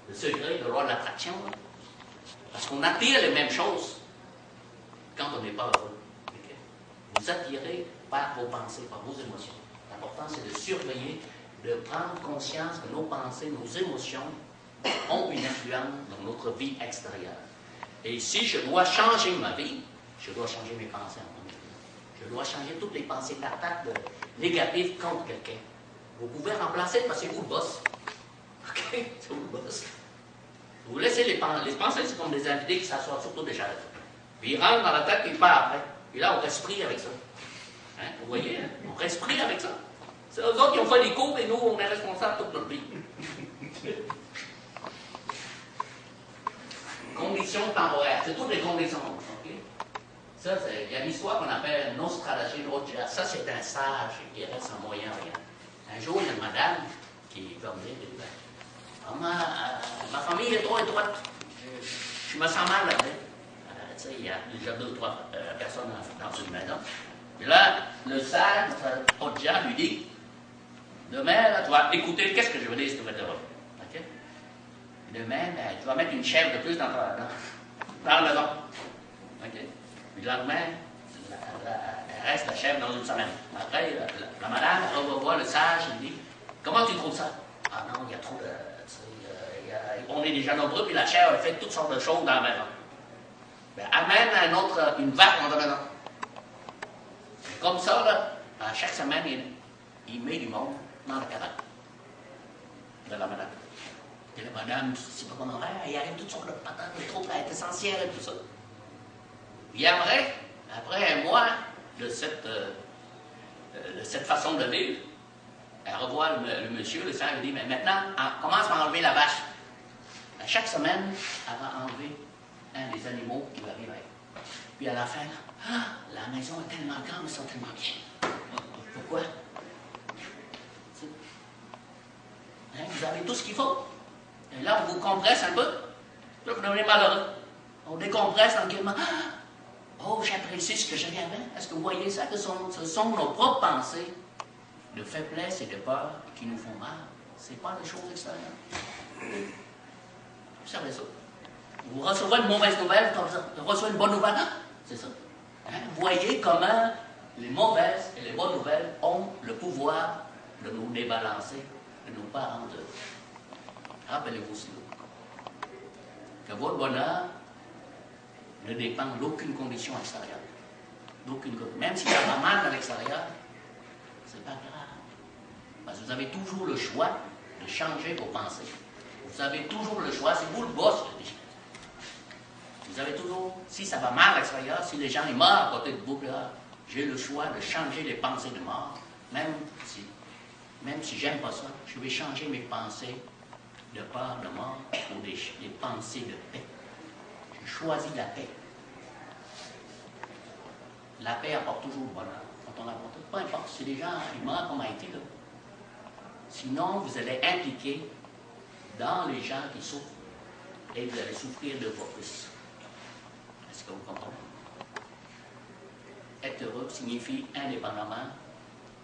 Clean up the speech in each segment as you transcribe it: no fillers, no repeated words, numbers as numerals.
Le secret de la loi de l'attraction, parce qu'on attire les mêmes choses quand on n'est pas heureux. Okay? Vous attirez par vos pensées, par vos émotions. L'important, c'est de surveiller, de prendre conscience que nos pensées, nos émotions ont une influence dans notre vie extérieure. Et si je dois changer ma vie, je dois changer mes pensées en premier lieu. Je dois changer toutes les pensées d'attaque négatives contre quelqu'un. Vous pouvez remplacer parce que c'est vous le boss. OK? C'est vous le boss. Vous laissez les pensées, c'est comme des invités qui s'assoient surtout déjà là. Puis ils rentrent dans la tête et ils partent après. Et là, on respire avec ça. Hein? Vous voyez? Hein? On respire avec ça. C'est eux autres qui ont fait les cours et nous, on est responsables toute notre vie. Conditions temporaires. C'est toutes les conditions. Okay? Ça, il y a une histoire qu'on appelle Nostradatée Roja. Ça, c'est un sage qui reste en Moyen-Orient. Un jour, il y a une madame qui va me dire ma famille est trop étroite. Je me sens mal là-dedans. Tu sais, il y a déjà 2 ou 3 personnes dans une maison. Et là, le sage, Roja, lui dit demain, là, tu vas écouter qu'est-ce que je veux dire si tu veux être heureux. OK? Demain, ben, tu vas mettre une chèvre de plus dans la maison. OK? Puis le lendemain, elle reste la chèvre dans une semaine. Après, la madame, elle va voir le sage, elle dit comment tu trouves ça? Ah non, il y a trop de. On est déjà nombreux, puis la chèvre elle fait toutes sortes de choses dans la maison. Ben, amène une vache dans la maison. Comme ça, là, à chaque semaine, il met du monde dans la cabane de la madame. Et la madame, c'est pas comme horaire, il arrive toutes sortes de patates, de trop être essentielles et tout ça. Puis après un mois de cette façon de vivre, elle revoit le monsieur, le sage, il dit, mais maintenant, commence par enlever la vache. À chaque semaine, elle va enlever un des animaux qui va vivre avec. Puis à la fin, la maison est tellement grande, ils sont tellement bien. Pourquoi? Hein, vous avez tout ce qu'il faut. Et là, on vous compresse un peu. Là, vous devenez malheureux. On décompresse tranquillement. Oh, j'apprécie ce que j'avais avant. Est-ce que vous voyez ça? Ce sont nos propres pensées de faiblesse et de peur qui nous font mal. Ce n'est pas des choses extérieures. Vous savez ça. Vous recevez une mauvaise nouvelle, comme ça. Vous recevez une bonne nouvelle. C'est ça. Hein? Vous voyez comment les mauvaises et les bonnes nouvelles ont le pouvoir de nous débalancer, de nous pas rendre heureux. Rappelez-vous cela. Que votre bonheur ne dépend d'aucune condition extérieure. Même si ça va mal à l'extérieur, c'est pas grave. Parce que vous avez toujours le choix de changer vos pensées. Vous avez toujours le choix, c'est vous le boss de décider. Vous avez toujours, si ça va mal à l'extérieur, si les gens sont morts à côté de vous, j'ai le choix de changer les pensées de mort, même si j'aime pas ça, je vais changer mes pensées de peur, de mort, pour des pensées de paix. Je choisis la paix. La paix apporte toujours le bonheur. Quand on apporte, peu importe, si les gens ils meurent comme Haïti, là. Sinon, vous allez impliquer dans les gens qui souffrent et vous allez souffrir 2 fois plus. Est-ce que vous comprenez? Être heureux signifie indépendamment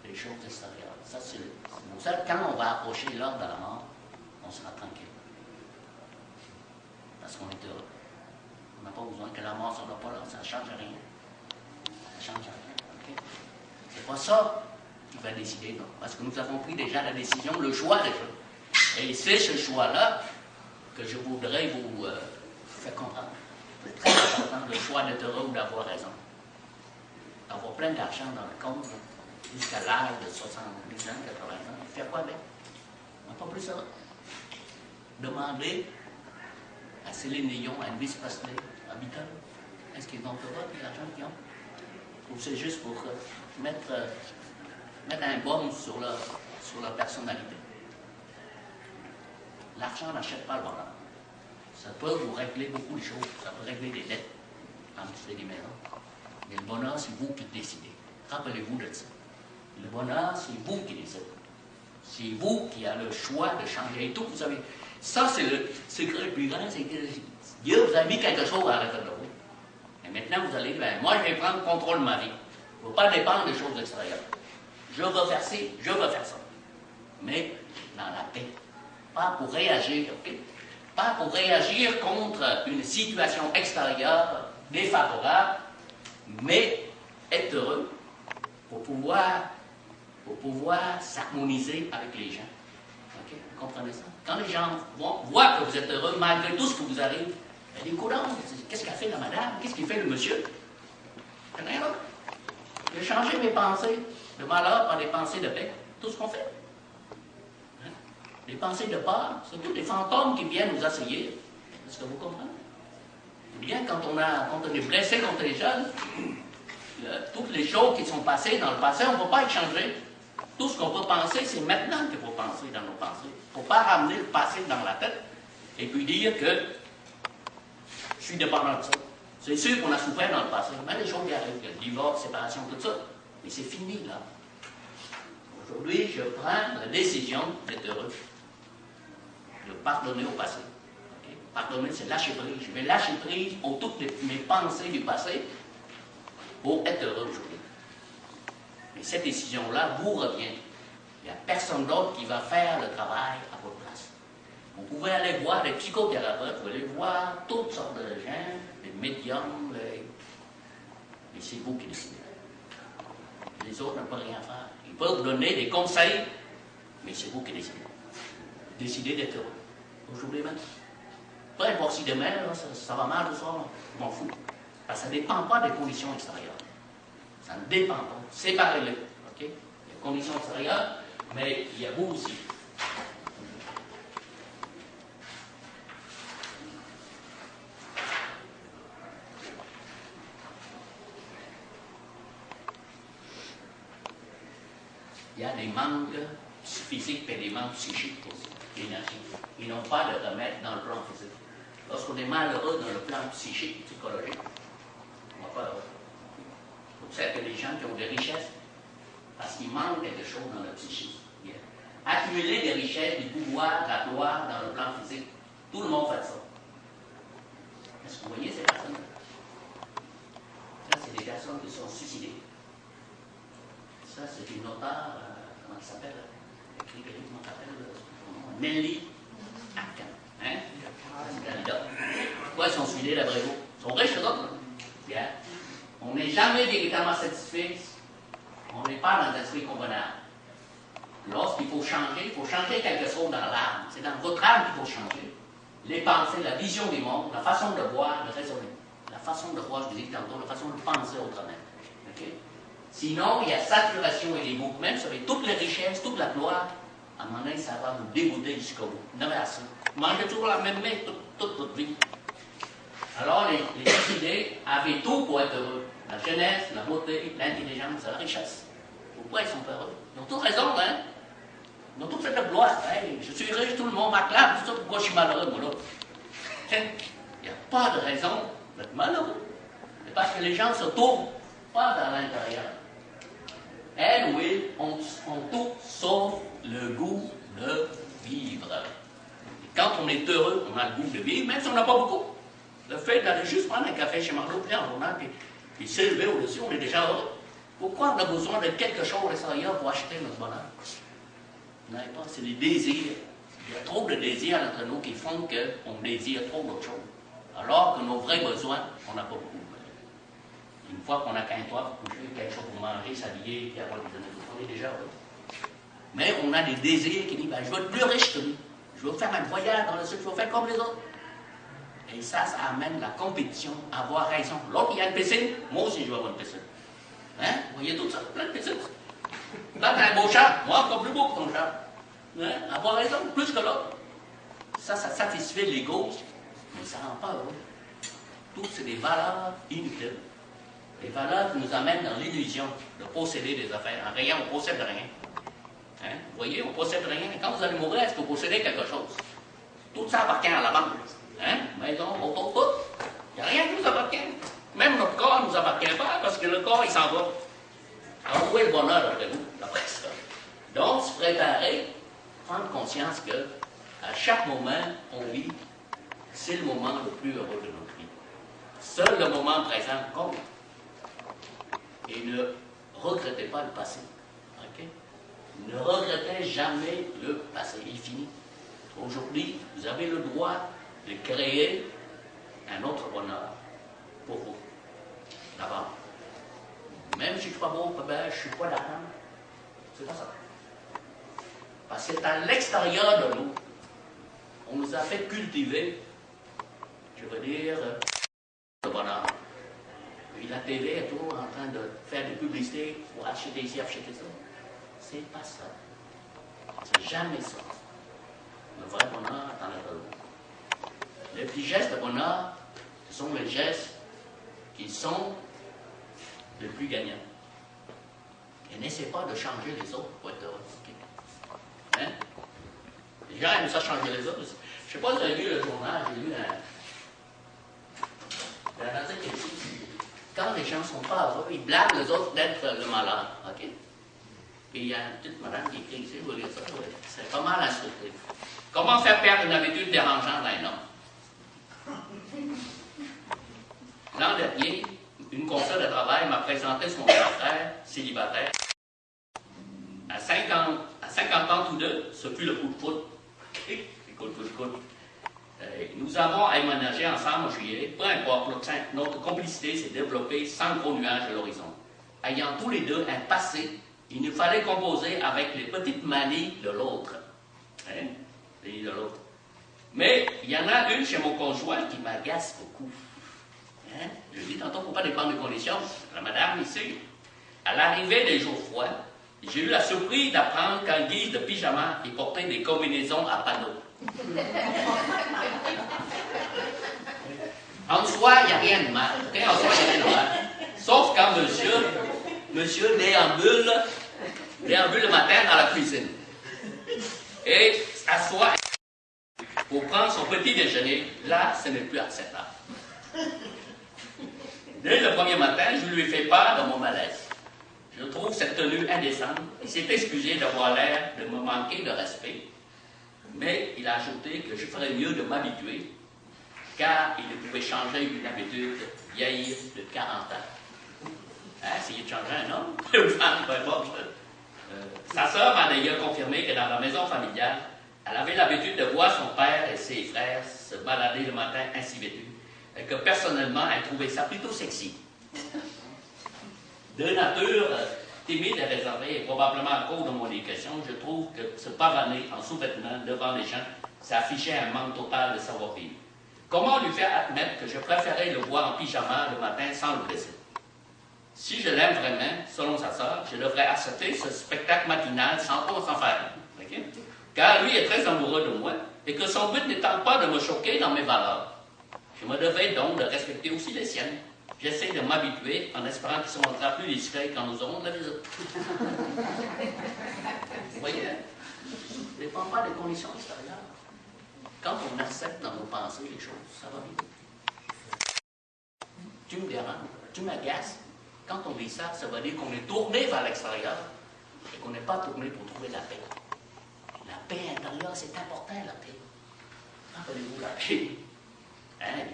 des choses extérieures. Ça, c'est pour ça que quand on va approcher l'heure de la mort, on sera tranquille. Parce qu'on est heureux. On n'a pas besoin que la mort ne soit pas là, ça ne change rien. Ça ne change rien. Okay? C'est pas ça qui va décider, non. Parce que nous avons pris déjà la décision, le choix déjà. Et c'est ce choix-là que je voudrais vous faire comprendre. C'est très important, le choix d'être heureux ou d'avoir raison. Avoir plein d'argent dans le compte, jusqu'à l'âge de 70 ans, 80 ans, faire quoi avec? On n'a pas plus heureux. Demandez à Céline Dion, à Elvis Presley, à Beatles, est-ce qu'ils ont heureux avec l'argent qu'ils ont? Ou c'est juste pour mettre un baume sur leur personnalité? L'argent n'achète pas le bonheur. Ça peut vous régler beaucoup de choses. Ça peut régler des dettes, acheter des maisons. Mais le bonheur, c'est vous qui décidez. Rappelez-vous de ça. Le bonheur, c'est vous qui décidez. C'est vous qui avez le choix de changer. Et tout, vous savez, ça, c'est le secret le plus grand, c'est que Dieu vous a mis quelque chose à l'intérieur de vous. Et maintenant, vous allez, moi, je vais prendre le contrôle de ma vie. Il ne faut pas dépendre des choses extérieures. Je veux faire ci, je veux faire ça. Mais dans la paix. Pas pour réagir, OK? pas pour réagir contre une situation extérieure défavorable, mais être heureux pour pouvoir s'harmoniser avec les gens. Okay? Vous comprenez ça? Quand les gens voient que vous êtes heureux malgré tout ce qui vous arrive, ben, les coulants, qu'est-ce qu'a fait la madame? Qu'est-ce qu'il fait le monsieur? Rien d'autre. J'ai changé mes pensées de malheur par des pensées de paix. Tout ce qu'on fait. Hein? Les pensées de peur, c'est tous des fantômes qui viennent nous assaillir. Est-ce que vous comprenez? Bien, quand on est blessé contre les jeunes, toutes les choses qui sont passées dans le passé, on ne va pas être changé. Tout ce qu'on peut penser, c'est maintenant qu'il faut penser dans nos pensées. Il ne faut pas ramener le passé dans la tête et puis dire que je suis dépendant de ça. C'est sûr qu'on a souffert dans le passé, mais les choses qui arrivent, le divorce, séparation, tout ça. Mais c'est fini, là. Aujourd'hui, je prends la décision d'être heureux, de pardonner au passé. Okay? Pardonner, c'est lâcher prise. Je vais lâcher prise pour toutes mes pensées du passé pour être heureux aujourd'hui. Mais cette décision-là vous revient. Il n'y a personne d'autre qui va faire le travail à votre place. Vous pouvez aller voir des psychothérapeutes, vous pouvez aller voir toutes sortes de gens, des médiums, mais c'est vous qui décidez. Les autres n'ont pas rien à faire. Ils peuvent vous donner des conseils, mais c'est vous qui décidez. Décidez d'être heureux. Aujourd'hui même. Peu importe si demain, là, ça va mal ce soir, je m'en fous. Parce que ça ne dépend pas des conditions extérieures. Ça ne dépend pas. Séparez-les. Okay? Il y a des conditions extérieures, mais il y a vous aussi. Il y a des manques physiques et des manques psychiques aussi, d'énergie. Ils n'ont pas de remède dans le plan physique. Lorsqu'on est malheureux dans le plan psychique, psychologique, on ne va pas heureux. Vous savez que les gens qui ont des richesses, parce qu'il manque quelque chose dans leur psychique. Accumuler des richesses, du pouvoir, de la gloire dans le plan physique. Tout le monde fait ça. Est-ce que vous voyez ces personnes-là? Là, c'est des personnes qui sont suicidées. Ça, c'est une auteure, comment elle s'appelle? Écrivaine, comment elle s'appelle? Nelly Arcan. Hein? C'est candidat. Pourquoi ils sont suicidés, d'après vous? Ils sont riches, eux autres. Bien. On n'est jamais véritablement satisfait. On n'est pas dans un esprit convenable. Lorsqu'il faut changer quelque chose dans l'âme. C'est dans votre âme qu'il faut changer. Les pensées, la vision du monde, la façon de voir, de raisonner. La façon de voir, je vous disais tantôt, la façon de penser autrement. Okay? Sinon, il y a saturation et les boucles, même sur toutes les richesses, toute la gloire. À un moment donné, ça va vous dégoûter jusqu'au bout. Vous n'avez assez. Vous mangez toujours la même main toute votre vie. Alors, les décidés avaient tout pour être heureux. La jeunesse, la beauté, l'intelligence, la richesse. Pourquoi ils sont pas heureux? Ils ont tous raison, hein? Ils ont tous fait de gloire. Hey, je suis riche, tout le monde m'acclame, tout ça, pourquoi je suis malheureux, moi, là? Il n'y a pas de raison d'être malheureux. C'est parce que les gens se tournent pas dans l'intérieur. Elles ou ils ont tout sauf le goût de vivre. Et quand on est heureux, on a le goût de vivre, même si on n'a pas beaucoup. Le fait d'aller juste prendre un café chez Marlowe, puis en journal, puis s'élever au-dessus, on est déjà heureux. Pourquoi on a besoin de quelque chose à l'extérieur pour acheter notre bonheur? Vous n'avez pas, c'est les désirs. Il y a trop de désirs entre nous qui font qu'on désire trop d'autres choses. Alors que nos vrais besoins, on n'a pas beaucoup. Une fois qu'on a qu'un toit pour coucher, quelque chose pour manger, s'habiller, puis avoir des amis, on est déjà heureux. Mais on a des désirs qui disent, ben, je veux être plus riche que lui. Je veux faire un voyage dans le sud, je veux faire comme les autres. Et ça amène la compétition, avoir raison. L'autre, il y a une piscine, moi aussi je veux avoir une piscine. Hein? Vous voyez tout ça, plein de piscines. Là, t'as un beau char, moi encore plus beau que ton char. Hein? Avoir raison, plus que l'autre. Ça satisfait l'ego, mais ça ne rend pas heureux. Tout, c'est des valeurs inutiles. Des valeurs qui nous amènent dans l'illusion de posséder des affaires. En rien, on ne possède rien. Hein? Vous voyez, on ne possède rien. Et quand vous allez mourir, est-ce que vous possédez quelque chose? Tout ça appartient à la banque. Hein? Maison, auto, tout. Il n'y a rien qui nous appartient. Même notre corps ne nous appartient pas parce que le corps, il s'en va. Alors, où est le bonheur après vous, d'après ça? Donc, se préparer, prendre conscience que à chaque moment, on vit, c'est le moment le plus heureux de notre vie. Seul le moment présent compte. Et ne regrettez pas le passé. Okay? Ne regrettez jamais le passé. Il finit. Aujourd'hui, vous avez le droit de créer un autre bonheur pour vous, d'abord. Même si je ne suis pas beau, ben, je ne suis pas là-dedans. C'est pas ça. Parce que c'est à l'extérieur de nous. On nous a fait cultiver, je veux dire, le bonheur. Puis la TV est toujours en train de faire des publicités pour acheter ici, acheter ça. C'est pas ça. C'est jamais ça. Le vrai bonheur est dans la vie. Les petits gestes de bonheur, ce sont les gestes qui sont les plus gagnants. Et n'essaie pas de changer les autres pour être heureux. Hein? Les gens aiment ça changer les autres. Je ne sais pas si vous avez lu le journal, j'ai lu un article qui dit quand les gens ne sont pas heureux, ils blâment les autres d'être le malheur. OK? Et il y a une petite madame qui écrit ici, vous voyez ça, oui. C'est pas mal instructif. Comment faire perdre une habitude dérangeante à un homme? L'an dernier, une conseillère de travail m'a présenté son frère célibataire. À 50 ans tous deux, ce fut le coup de foudre. Écoute. Nous avons aménagé ensemble en juillet, peu importe, notre complicité s'est développée sans gros nuages à l'horizon. Ayant tous les deux un passé, il nous fallait composer avec les petites manies de l'autre. Hein? De l'autre. Mais il y en a une chez mon conjoint qui m'agace beaucoup. Hein? Je dis tantôt, il ne faut pas dépendre des conditions. La madame ici, à l'arrivée des jours froids, j'ai eu la surprise d'apprendre qu'en guise de pyjama, il portait des combinaisons à panneaux. En soi, il n'y a rien de mal. Okay? En soi, il n'y a rien de mal. Sauf quand monsieur déambule le matin dans la cuisine. Et s'assoit pour prendre son petit déjeuner. Là, ce n'est plus acceptable. Dès le premier matin, je lui ai fait part de mon malaise. Je trouve cette tenue indécente. Il s'est excusé d'avoir l'air de me manquer de respect. Mais il a ajouté que je ferais mieux de m'habituer, car il ne pouvait changer une habitude vieille de 40 ans. Hein, essayer de changer un homme, une femme, peu importe. Sa sœur m'a d'ailleurs confirmé que dans la maison familiale, elle avait l'habitude de voir son père et ses frères se balader le matin ainsi vêtus, et que personnellement, elle trouvait ça plutôt sexy. De nature timide et réservée, et probablement à cause de mon éducation, je trouve que se pavaner en sous-vêtements devant les gens, ça affichait un manque total de savoir-vivre. Comment lui faire admettre que je préférais le voir en pyjama le matin sans le blesser? Si je l'aime vraiment, selon sa sœur, je devrais accepter ce spectacle matinal sans faire. Okay? Car lui est très amoureux de moi, et que son but n'étant pas de me choquer dans mes valeurs. Je me devais donc de respecter aussi les siennes. J'essaie de m'habituer en espérant qu'ils seront plus discrets quand nous aurons de la visite. Vous voyez, ça ne dépend pas des conditions extérieures. Quand on accepte dans nos pensées les choses, ça va bien. Tu me déranges, tu m'agaces. Quand on dit ça, ça veut dire qu'on est tourné vers l'extérieur et qu'on n'est pas tourné pour trouver la paix. La paix intérieure, c'est important, la paix. Rappelez-vous la paix. Hein?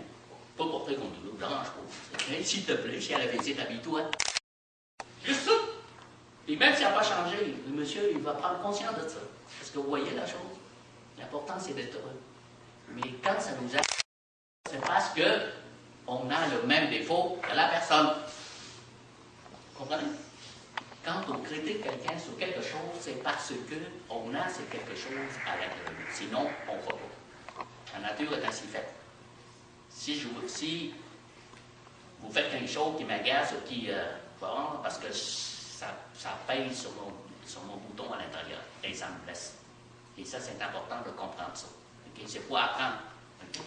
Pas porter contre nous, dérange pas. S'il te plaît, si à la visite, habille-toi. Juste ça. Et même s'il n'a pas changé, le monsieur, il va prendre conscience de ça. Parce que vous voyez la chose. L'important, c'est d'être heureux. Mais quand ça nous aide, c'est parce qu'on a le même défaut que la personne. Vous comprenez? Quand on critique quelqu'un sur quelque chose, c'est parce qu'on a ce quelque chose à l'intérieur. Sinon, on ne va pas. La nature est ainsi faite. Si vous faites quelque chose qui m'agace ou qui... parce que ça pèse sur mon bouton à l'intérieur et ça me blesse. Et ça, c'est important de comprendre ça. Okay? C'est pour apprendre. Okay?